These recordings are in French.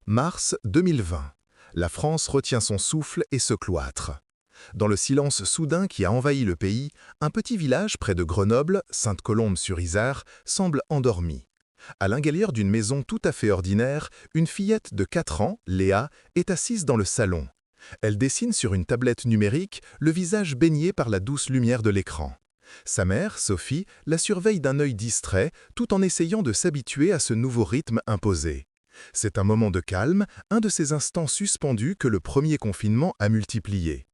Mars 2020. La France retient son souffle et se cloître. Dans le silence soudain qui a envahi le pays, un petit village près de Grenoble, Sainte-Colombe-sur-Isère, semble endormi. À l'ingélieur d'une maison tout à fait ordinaire, une fillette de 4 ans, Léa, est assise dans le salon. Elle dessine sur une tablette numérique, le visage baigné par la douce lumière de l'écran. Sa mère, Sophie, la surveille d'un œil distrait, tout en essayant de s'habituer à ce nouveau rythme imposé. C'est un moment de calme, un de ces instants suspendus que le premier confinement a multipliés.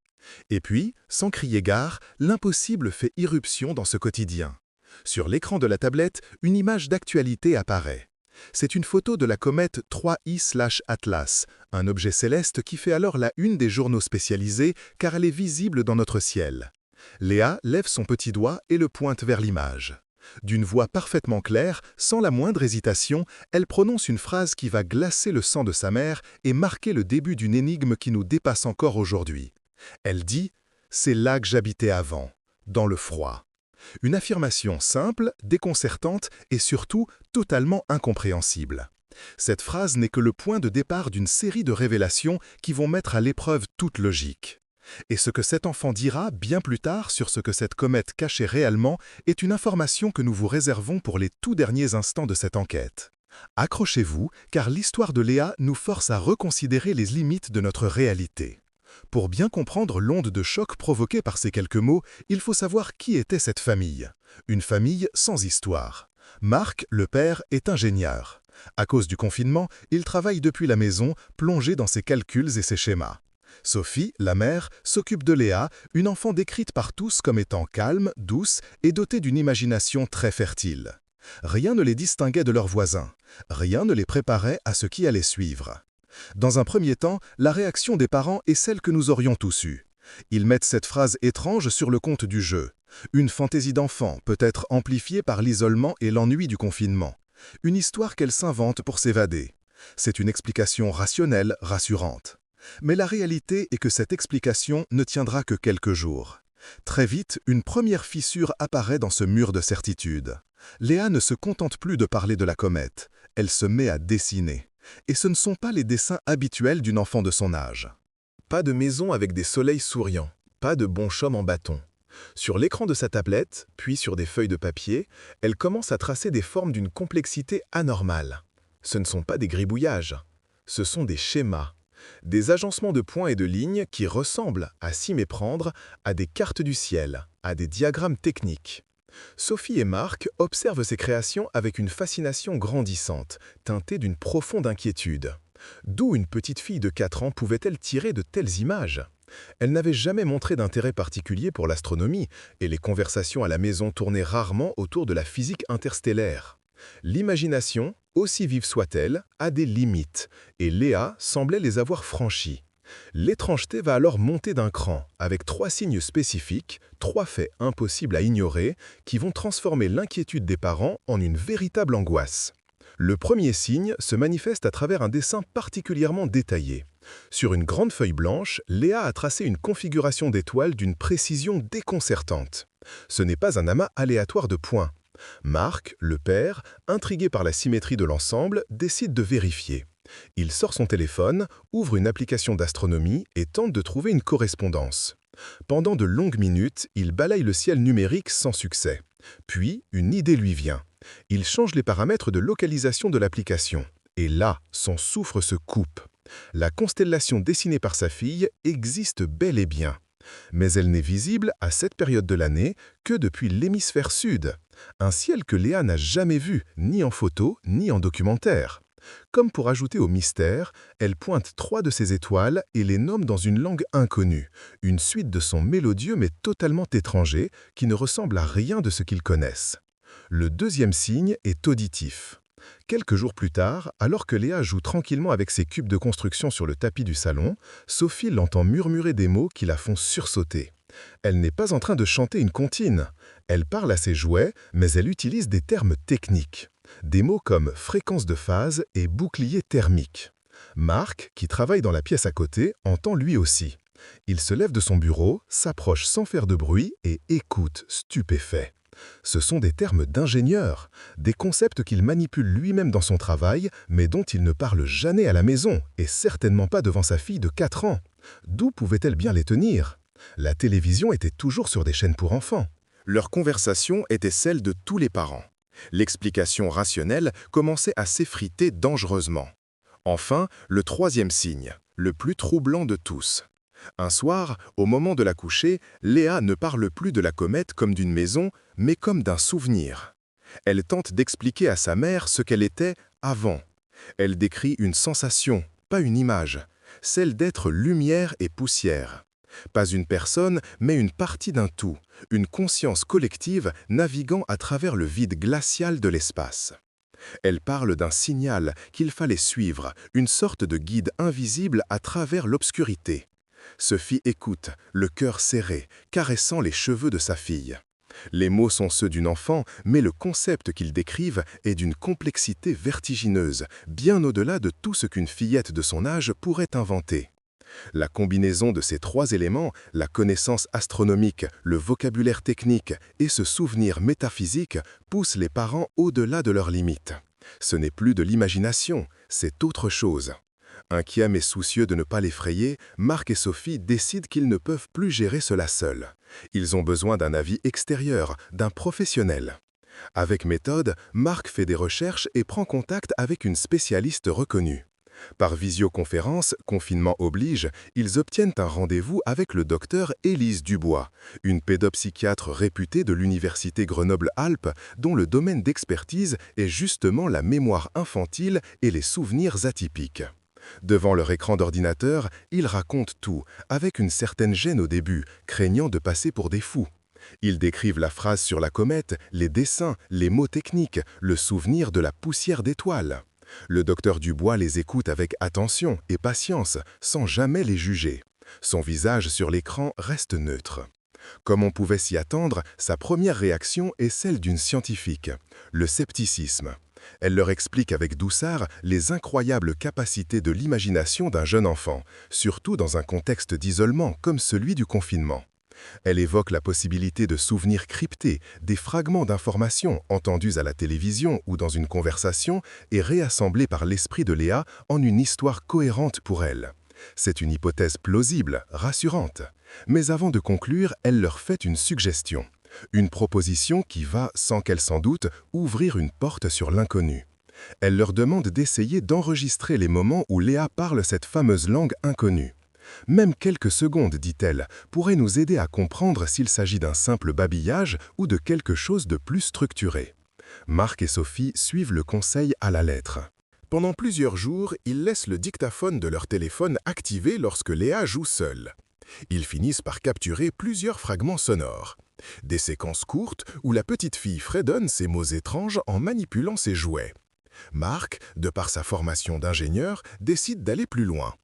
Et puis, sans crier gare, l'impossible fait irruption dans ce quotidien. Sur l'écran de la tablette, une image d'actualité apparaît. C'est une photo de la comète 3I/Atlas, un objet céleste qui fait alors la une des journaux spécialisés car elle est visible dans notre ciel. Léa lève son petit doigt et le pointe vers l'image. D'une voix parfaitement claire, sans la moindre hésitation, elle prononce une phrase qui va glacer le sang de sa mère et marquer le début d'une énigme qui nous dépasse encore aujourd'hui. Elle dit « C'est là que j'habitais avant, dans le froid ». Une affirmation simple, déconcertante et surtout totalement incompréhensible. Cette phrase n'est que le point de départ d'une série de révélations qui vont mettre à l'épreuve toute logique. Et ce que cet enfant dira bien plus tard sur ce que cette comète cachait réellement est une information que nous vous réservons pour les tout derniers instants de cette enquête. Accrochez-vous, car l'histoire de Léa nous force à reconsidérer les limites de notre réalité. Pour bien comprendre l'onde de choc provoquée par ces quelques mots, il faut savoir qui était cette famille. Une famille sans histoire. Marc, le père, est ingénieur. À cause du confinement, il travaille depuis la maison, plongé dans ses calculs et ses schémas. Sophie, la mère, s'occupe de Léa, une enfant décrite par tous comme étant calme, douce et dotée d'une imagination très fertile. Rien ne les distinguait de leurs voisins. Rien ne les préparait à ce qui allait suivre. Dans un premier temps, la réaction des parents est celle que nous aurions tous eue. Ils mettent cette phrase étrange sur le compte du jeu. Une fantaisie d'enfant, peut-être amplifiée par l'isolement et l'ennui du confinement. Une histoire qu'elle s'invente pour s'évader. C'est une explication rationnelle, rassurante. Mais la réalité est que cette explication ne tiendra que quelques jours. Très vite, une première fissure apparaît dans ce mur de certitude. Léa ne se contente plus de parler de la comète, elle se met à dessiner. Et ce ne sont pas les dessins habituels d'une enfant de son âge. Pas de maison avec des soleils souriants, pas de bonhomme en bâton. Sur l'écran de sa tablette, puis sur des feuilles de papier, elle commence à tracer des formes d'une complexité anormale. Ce ne sont pas des gribouillages, ce sont des schémas. Des agencements de points et de lignes qui ressemblent, à s'y méprendre, à des cartes du ciel, à des diagrammes techniques. Sophie et Marc observent ces créations avec une fascination grandissante, teintée d'une profonde inquiétude. D'où une petite fille de 4 ans pouvait-elle tirer de telles images? Elle n'avait jamais montré d'intérêt particulier pour l'astronomie, et les conversations à la maison tournaient rarement autour de la physique interstellaire. L'imagination, aussi vive soit-elle, a des limites, et Léa semblait les avoir franchies. L'étrangeté va alors monter d'un cran, avec 3 signes spécifiques, 3 faits impossibles à ignorer, qui vont transformer l'inquiétude des parents en une véritable angoisse. Le premier signe se manifeste à travers un dessin particulièrement détaillé. Sur une grande feuille blanche, Léa a tracé une configuration d'étoiles d'une précision déconcertante. Ce n'est pas un amas aléatoire de points. Marc, le père, intrigué par la symétrie de l'ensemble, décide de vérifier. Il sort son téléphone, ouvre une application d'astronomie et tente de trouver une correspondance. Pendant de longues minutes, il balaye le ciel numérique sans succès. Puis, une idée lui vient. Il change les paramètres de localisation de l'application. Et là, son souffle se coupe. La constellation dessinée par sa fille existe bel et bien. Mais elle n'est visible, à cette période de l'année, que depuis l'hémisphère sud. Un ciel que Léa n'a jamais vu, ni en photo, ni en documentaire. Comme pour ajouter au mystère, elle pointe 3 de ses étoiles et les nomme dans une langue inconnue, une suite de sons mélodieux mais totalement étrangers qui ne ressemblent à rien de ce qu'ils connaissent. Le deuxième signe est auditif. Quelques jours plus tard, alors que Léa joue tranquillement avec ses cubes de construction sur le tapis du salon, Sophie l'entend murmurer des mots qui la font sursauter. Elle n'est pas en train de chanter une comptine. Elle parle à ses jouets, mais elle utilise des termes techniques. Des mots comme fréquence de phase et bouclier thermique. Marc, qui travaille dans la pièce à côté, entend lui aussi. Il se lève de son bureau, s'approche sans faire de bruit et écoute, stupéfait. Ce sont des termes d'ingénieur, des concepts qu'il manipule lui-même dans son travail, mais dont il ne parle jamais à la maison, et certainement pas devant sa fille de 4 ans. D'où pouvait-elle bien les tenir? La télévision était toujours sur des chaînes pour enfants. Leur conversation était celle de tous les parents. L'explication rationnelle commençait à s'effriter dangereusement. Enfin, le troisième signe, le plus troublant de tous. Un soir, au moment de la coucher, Léa ne parle plus de la comète comme d'une maison, mais comme d'un souvenir. Elle tente d'expliquer à sa mère ce qu'elle était avant. Elle décrit une sensation, pas une image, celle d'être lumière et poussière. Pas une personne, mais une partie d'un tout, une conscience collective naviguant à travers le vide glacial de l'espace. Elle parle d'un signal qu'il fallait suivre, une sorte de guide invisible à travers l'obscurité. Sophie écoute, le cœur serré, caressant les cheveux de sa fille. Les mots sont ceux d'une enfant, mais le concept qu'ils décrivent est d'une complexité vertigineuse, bien au-delà de tout ce qu'une fillette de son âge pourrait inventer. La combinaison de ces 3 éléments, la connaissance astronomique, le vocabulaire technique et ce souvenir métaphysique, pousse les parents au-delà de leurs limites. Ce n'est plus de l'imagination, c'est autre chose. Inquiets mais soucieux de ne pas l'effrayer, Marc et Sophie décident qu'ils ne peuvent plus gérer cela seuls. Ils ont besoin d'un avis extérieur, d'un professionnel. Avec méthode, Marc fait des recherches et prend contact avec une spécialiste reconnue. Par visioconférence, confinement oblige, ils obtiennent un rendez-vous avec le docteur Élise Dubois, une pédopsychiatre réputée de l'Université Grenoble-Alpes, dont le domaine d'expertise est justement la mémoire infantile et les souvenirs atypiques. Devant leur écran d'ordinateur, ils racontent tout, avec une certaine gêne au début, craignant de passer pour des fous. Ils décrivent la phrase sur la comète, les dessins, les mots techniques, le souvenir de la poussière d'étoiles. Le docteur Dubois les écoute avec attention et patience, sans jamais les juger. Son visage sur l'écran reste neutre. Comme on pouvait s'y attendre, sa première réaction est celle d'une scientifique, le scepticisme. Elle leur explique avec douceur les incroyables capacités de l'imagination d'un jeune enfant, surtout dans un contexte d'isolement comme celui du confinement. Elle évoque la possibilité de souvenirs cryptés, des fragments d'informations entendus à la télévision ou dans une conversation et réassemblés par l'esprit de Léa en une histoire cohérente pour elle. C'est une hypothèse plausible, rassurante. Mais avant de conclure, elle leur fait une suggestion. Une proposition qui va, sans qu'elle s'en doute, ouvrir une porte sur l'inconnu. Elle leur demande d'essayer d'enregistrer les moments où Léa parle cette fameuse langue inconnue. Même quelques secondes, dit-elle, pourraient nous aider à comprendre s'il s'agit d'un simple babillage ou de quelque chose de plus structuré. Marc et Sophie suivent le conseil à la lettre. Pendant plusieurs jours, ils laissent le dictaphone de leur téléphone activé lorsque Léa joue seule. Ils finissent par capturer plusieurs fragments sonores. Des séquences courtes où la petite fille fredonne ses mots étranges en manipulant ses jouets. Marc, de par sa formation d'ingénieur, décide d'aller plus loin.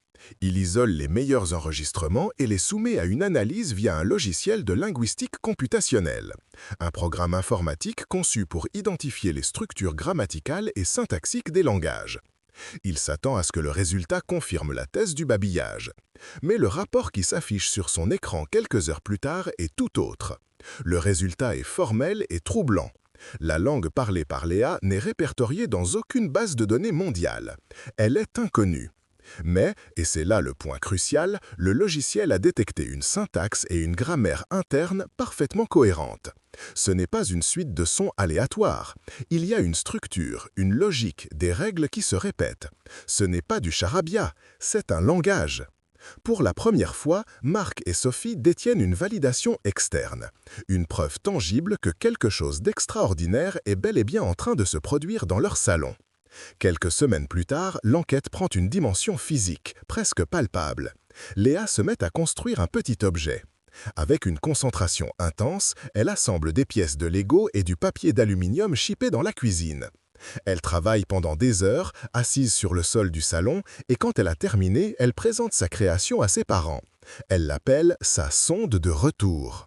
Il isole les meilleurs enregistrements et les soumet à une analyse via un logiciel de linguistique computationnelle, un programme informatique conçu pour identifier les structures grammaticales et syntaxiques des langages. Il s'attend à ce que le résultat confirme la thèse du babillage. Mais le rapport qui s'affiche sur son écran quelques heures plus tard est tout autre. Le résultat est formel et troublant. La langue parlée par Léa n'est répertoriée dans aucune base de données mondiale. Elle est inconnue. Mais, et c'est là le point crucial, le logiciel a détecté une syntaxe et une grammaire interne parfaitement cohérentes. Ce n'est pas une suite de sons aléatoires. Il y a une structure, une logique, des règles qui se répètent. Ce n'est pas du charabia, c'est un langage. Pour la première fois, Marc et Sophie détiennent une validation externe, une preuve tangible que quelque chose d'extraordinaire est bel et bien en train de se produire dans leur salon. Quelques semaines plus tard, l'enquête prend une dimension physique, presque palpable. Léa se met à construire un petit objet. Avec une concentration intense, elle assemble des pièces de Lego et du papier d'aluminium chippé dans la cuisine. Elle travaille pendant des heures, assise sur le sol du salon, et quand elle a terminé, elle présente sa création à ses parents. Elle l'appelle sa sonde de retour.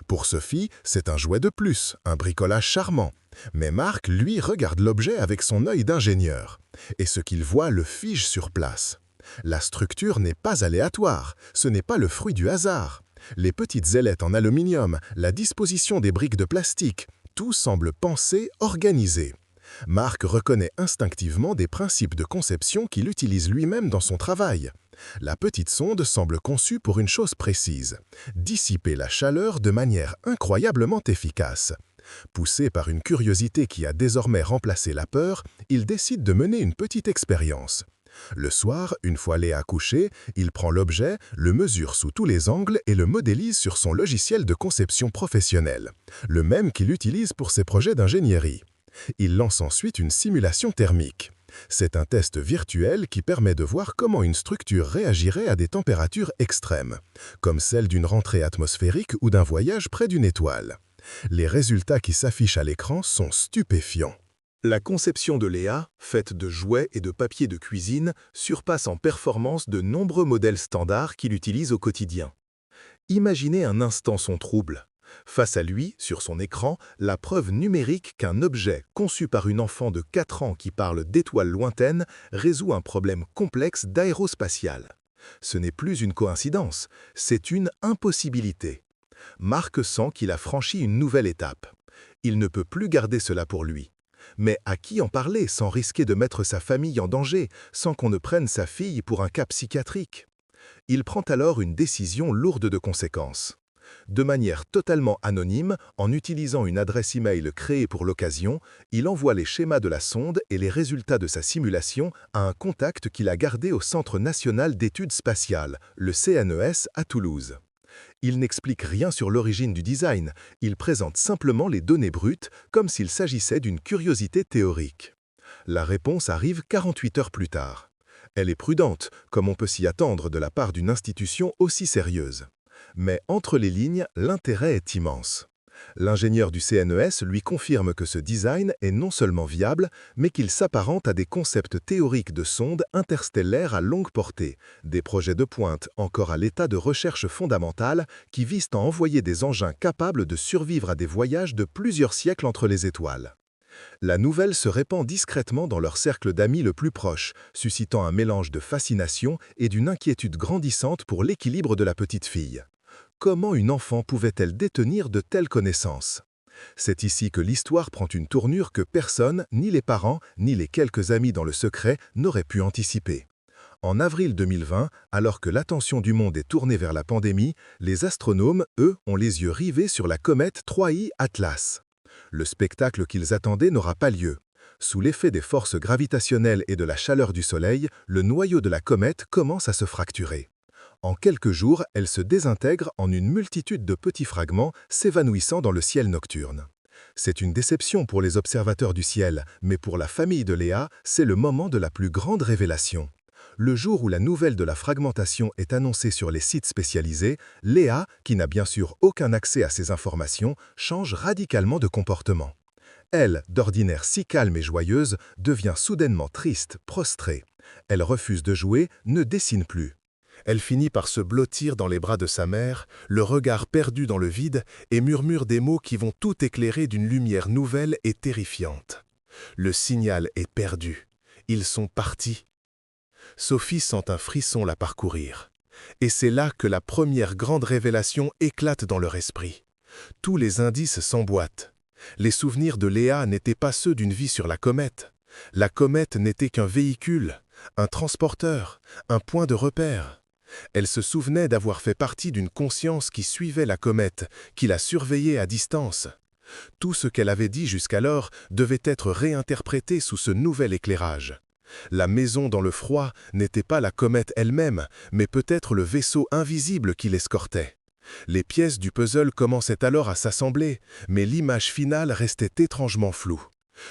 Pour Sophie, c'est un jouet de plus, un bricolage charmant. Mais Marc, lui, regarde l'objet avec son œil d'ingénieur. Et ce qu'il voit le fige sur place. La structure n'est pas aléatoire, ce n'est pas le fruit du hasard. Les petites ailettes en aluminium, la disposition des briques de plastique, Tout semble pensé, organisé. Marc reconnaît instinctivement des principes de conception qu'il utilise lui-même dans son travail. La petite sonde semble conçue pour une chose précise, dissiper la chaleur de manière incroyablement efficace. Poussé par une curiosité qui a désormais remplacé la peur, il décide de mener une petite expérience. Le soir, une fois Léa couchée, il prend l'objet, le mesure sous tous les angles et le modélise sur son logiciel de conception professionnelle, le même qu'il utilise pour ses projets d'ingénierie. Il lance ensuite une simulation thermique. C'est un test virtuel qui permet de voir comment une structure réagirait à des températures extrêmes, comme celle d'une rentrée atmosphérique ou d'un voyage près d'une étoile. Les résultats qui s'affichent à l'écran sont stupéfiants. La conception de Léa, faite de jouets et de papier de cuisine, surpasse en performance de nombreux modèles standards qu'il utilise au quotidien. Imaginez un instant son trouble. Face à lui, sur son écran, la preuve numérique qu'un objet conçu par une enfant de 4 ans qui parle d'étoiles lointaines résout un problème complexe d'aérospatial. Ce n'est plus une coïncidence, c'est une impossibilité. Marc sent qu'il a franchi une nouvelle étape. Il ne peut plus garder cela pour lui. Mais à qui en parler sans risquer de mettre sa famille en danger, sans qu'on ne prenne sa fille pour un cas psychiatrique? Il prend alors une décision lourde de conséquences. De manière totalement anonyme, en utilisant une adresse e-mail créée pour l'occasion, il envoie les schémas de la sonde et les résultats de sa simulation à un contact qu'il a gardé au Centre national d'études spatiales, le CNES, à Toulouse. Il n'explique rien sur l'origine du design, il présente simplement les données brutes, comme s'il s'agissait d'une curiosité théorique. La réponse arrive 48 heures plus tard. Elle est prudente, comme on peut s'y attendre de la part d'une institution aussi sérieuse. Mais entre les lignes, l'intérêt est immense. L'ingénieur du CNES lui confirme que ce design est non seulement viable, mais qu'il s'apparente à des concepts théoriques de sondes interstellaires à longue portée, des projets de pointe encore à l'état de recherche fondamentale qui visent à envoyer des engins capables de survivre à des voyages de plusieurs siècles entre les étoiles. La nouvelle se répand discrètement dans leur cercle d'amis le plus proche, suscitant un mélange de fascination et d'une inquiétude grandissante pour l'équilibre de la petite fille. Comment une enfant pouvait-elle détenir de telles connaissances? C'est ici que l'histoire prend une tournure que personne, ni les parents, ni les quelques amis dans le secret, n'auraient pu anticiper. En avril 2020, alors que l'attention du monde est tournée vers la pandémie, les astronomes, eux, ont les yeux rivés sur la comète 3I Atlas. Le spectacle qu'ils attendaient n'aura pas lieu. Sous l'effet des forces gravitationnelles et de la chaleur du Soleil, le noyau de la comète commence à se fracturer. En quelques jours, elle se désintègre en une multitude de petits fragments s'évanouissant dans le ciel nocturne. C'est une déception pour les observateurs du ciel, mais pour la famille de Léa, c'est le moment de la plus grande révélation. Le jour où la nouvelle de la fragmentation est annoncée sur les sites spécialisés, Léa, qui n'a bien sûr aucun accès à ces informations, change radicalement de comportement. Elle, d'ordinaire si calme et joyeuse, devient soudainement triste, prostrée. Elle refuse de jouer, ne dessine plus. Elle finit par se blottir dans les bras de sa mère, le regard perdu dans le vide, et murmure des mots qui vont tout éclairer d'une lumière nouvelle et terrifiante. Le signal est perdu. Ils sont partis. Sophie sent un frisson la parcourir. Et c'est là que la première grande révélation éclate dans leur esprit. Tous les indices s'emboîtent. Les souvenirs de Léa n'étaient pas ceux d'une vie sur la comète. La comète n'était qu'un véhicule, un transporteur, un point de repère. Elle se souvenait d'avoir fait partie d'une conscience qui suivait la comète, qui la surveillait à distance. Tout ce qu'elle avait dit jusqu'alors devait être réinterprété sous ce nouvel éclairage. La maison dans le froid n'était pas la comète elle-même, mais peut-être le vaisseau invisible qui l'escortait. Les pièces du puzzle commençaient alors à s'assembler, mais l'image finale restait étrangement floue.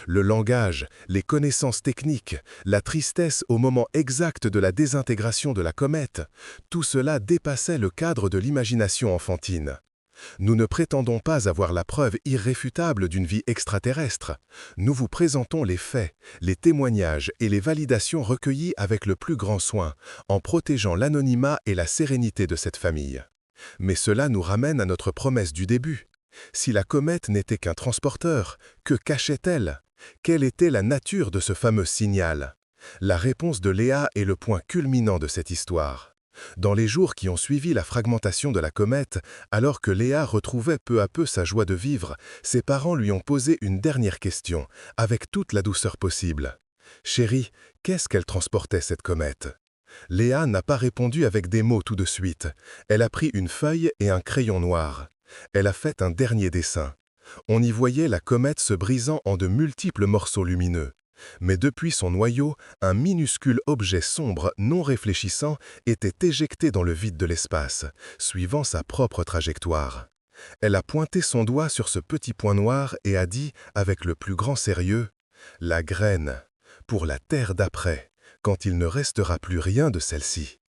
Le langage, les connaissances techniques, la tristesse au moment exact de la désintégration de la comète, tout cela dépassait le cadre de l'imagination enfantine. Nous ne prétendons pas avoir la preuve irréfutable d'une vie extraterrestre. Nous vous présentons les faits, les témoignages et les validations recueillies avec le plus grand soin, en protégeant l'anonymat et la sérénité de cette famille. Mais cela nous ramène à notre promesse du début. Si la comète n'était qu'un transporteur, que cachait-elle? Quelle était la nature de ce fameux signal? La réponse de Léa est le point culminant de cette histoire. Dans les jours qui ont suivi la fragmentation de la comète, alors que Léa retrouvait peu à peu sa joie de vivre, ses parents lui ont posé une dernière question, avec toute la douceur possible. « Chérie, qu'est-ce qu'elle transportait cette comète ?» Léa n'a pas répondu avec des mots tout de suite. Elle a pris une feuille et un crayon noir. Elle a fait un dernier dessin. On y voyait la comète se brisant en de multiples morceaux lumineux. Mais depuis son noyau, un minuscule objet sombre non réfléchissant était éjecté dans le vide de l'espace, suivant sa propre trajectoire. Elle a pointé son doigt sur ce petit point noir et a dit, avec le plus grand sérieux, « La graine, pour la terre d'après, quand il ne restera plus rien de celle-ci. »